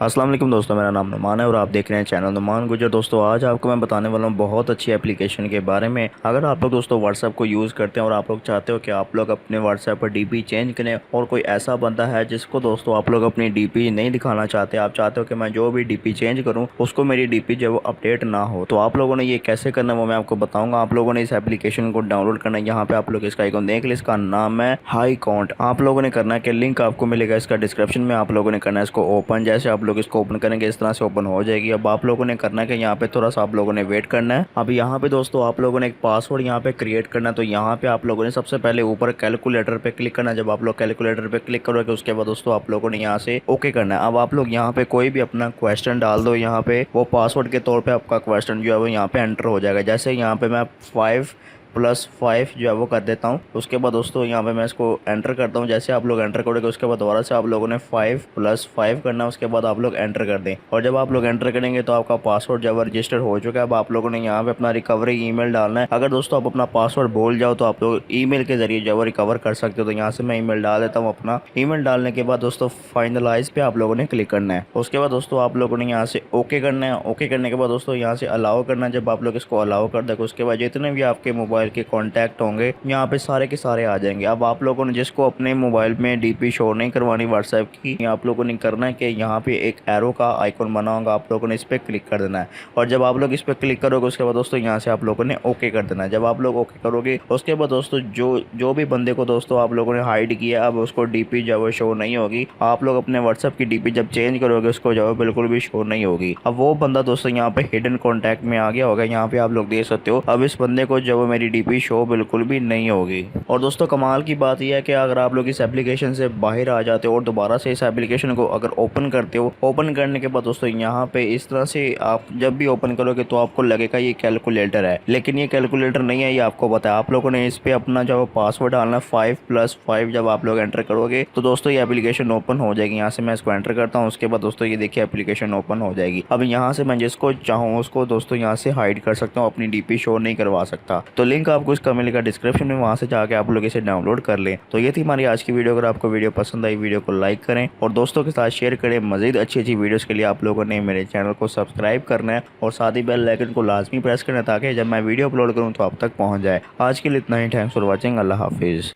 अस्सलाम वालेकुम दोस्तों, मेरा नाम नुमान है और आप देख रहे हैं चैनल नुमान गुजर। दोस्तों आज आपको मैं बताने वाला हूँ बहुत अच्छी एप्लीकेशन के बारे में। अगर आप लोग दोस्तों व्हाट्सएप को यूज़ करते हैं और आप लोग चाहते हो कि आप लोग अपने व्हाट्सएप पर डीपी चेंज करें, और कोई ऐसा बंदा है जिसको दोस्तों आप लोग अपनी डीपी नहीं दिखाना चाहते, आप चाहते हो कि मैं जो भी डीपी चेंज करूँ उसको मेरी डीपी जो वो अपडेट ना हो, तो आप लोगों ने ये कैसे करना है वो मैं आपको बताऊँगा। आप लोगों ने इस एप्लीकेशन को डाउनलोड करना है। यहाँ पे आप लोग इसका आइकॉन देख लें, इसका नाम है हाई काउंट। आप लोगों ने करना है कि लिंक आपको मिलेगा इसका डिस्क्रिप्शन में, आप लोगों ने करना है इसको ओपन। जैसे आप लोग इसको ओपन करेंगे इस तरह से ओपन हो जाएगी। अब आप लोगों ने करना है कि यहाँ पे थोड़ा सा आप लोगों ने वेट करना है। अब यहाँ पे दोस्तों आप लोगों ने एक पासवर्ड यहाँ पे क्रिएट करना है। तो यहाँ पे आप लोगों ने सबसे पहले ऊपर कैलकुलेटर पे क्लिक करना है। जब आप लोग कैलकुलेटर पे क्लिक करोगे उसके बाद दोस्तों आप लोगों ने यहाँ से ओके करना है। अब आप लोग यहाँ पे कोई भी अपना क्वेश्चन डाल दो, यहाँ पे वो पासवर्ड के तौर पे आपका क्वेश्चन जो है वो यहाँ पे एंटर हो जाएगा। जैसे यहाँ पे मैं 5+5 जो है वो कर देता हूँ। उसके बाद दोस्तों यहाँ पे मैं इसको एंटर करता हूँ। जैसे आप लोग एंटर करोगे उसके बाद दोबारा से आप लोगों ने 5+5 करना है। उसके बाद आप लोग एंटर कर दें, और जब आप लोग एंटर करेंगे तो आपका पासवर्ड जो है रजिस्टर हो चुका है। अब आप लोगों ने यहाँ पे अपना रिकवरी ईमेल डालना है। अगर दोस्तों आप अपना पासवर्ड भूल जाओ तो आप लोग ईमेल के जरिए जो है रिकवर कर सकते हो। तो यहाँ से मैं ईमेल डाल देता हूँ अपना। ईमेल डालने के बाद दोस्तों फाइनलाइज पे आप लोगों ने क्लिक करना है। उसके बाद दोस्तों आप लोगों ने यहाँ से ओके करना है। ओके करने के बाद दोस्तों यहाँ से अलाउ करना है। जब आप लोग इसको अलाउ कर देंगे उसके बाद जितने भी आपके मोबाइल के कॉन्टैक्ट होंगे यहाँ पे सारे के सारे आ जाएंगे। अब आप लोगों ने जिसको अपने मोबाइल में डीपी शो नहीं करवानी व्हाट्सएप की, आप लोगों ने करना है कि यहाँ पे एक एरो का आइकॉन बना होगा, आप लोगों ने इस पर क्लिक कर देना है। और जब आप लोग इस पर क्लिक करोगे उसके बाद दोस्तों यहाँ से आप लोगों ने ओके कर देना है। जब आप लोग ओके करोगे उसके बाद दोस्तों जो भी बंदे को दोस्तों आप लोगों ने हाइड किया, अब उसको डीपी जो है शो नहीं होगी। आप लोग अपने व्हाट्सएप की डीपी जब चेंज करोगे उसको जो है बिल्कुल भी शो नहीं होगी। अब वो बंदा दोस्तों यहाँ पे हिडन कॉन्टैक्ट में आ गया होगा। यहाँ पे आप लोग देख सकते हो अब इस बंदे को जो मेरी डीपी शो बिल्कुल भी नहीं होगी। और दोस्तों कमाल की बात यह है कि अगर आप लोग इस एप्लीकेशन से बाहर आ जाते हो और दोबारा से इस एप्लीकेशन को अगर ओपन करते हो, ओपन करने के बाद दोस्तों यहाँ पे इस तरह से आप जब भी ओपन करोगे तो आपको लगेगा ये कैलकुलेटर है, लेकिन ये कैलकुलेटर नहीं है, ये आपको पता है। आप लोगों ने इस पे अपना जो पासवर्ड डालना 5+5। जब आप लोग एंटर करोगे तो दोस्तों ये एप्लीकेशन ओपन हो जाएगी। यहाँ से मैं इसको एंटर करता हूँ। उसके बाद दोस्तों ये देखिए एप्लीकेशन ओपन हो जाएगी। अब यहाँ से मैं जिसको चाहूँ उसको दोस्तों यहाँ से हाइड कर सकता हूँ, अपनी डीपी शो नहीं करवा सकता। तो लिंक आपको इसका मिलेगा डिस्क्रिप्शन में, वहाँ से जाके आप लोग इसे डाउनलोड कर लें। तो ये थी हमारी आज की वीडियो। अगर आपको वीडियो पसंद आई वीडियो को लाइक करें और दोस्तों के साथ शेयर करें। मजीद अच्छी अच्छी वीडियोस के लिए आप लोगों ने मेरे चैनल को सब्सक्राइब करना है और साथ ही बेल आइकन को लाजमी प्रेस करना है ताकि जब मैं वीडियो अपलोड करूँ तो आप तक पहुँच जाए। आज के लिए इतना ही। Thanks for watching. अल्लाह हाफिज़।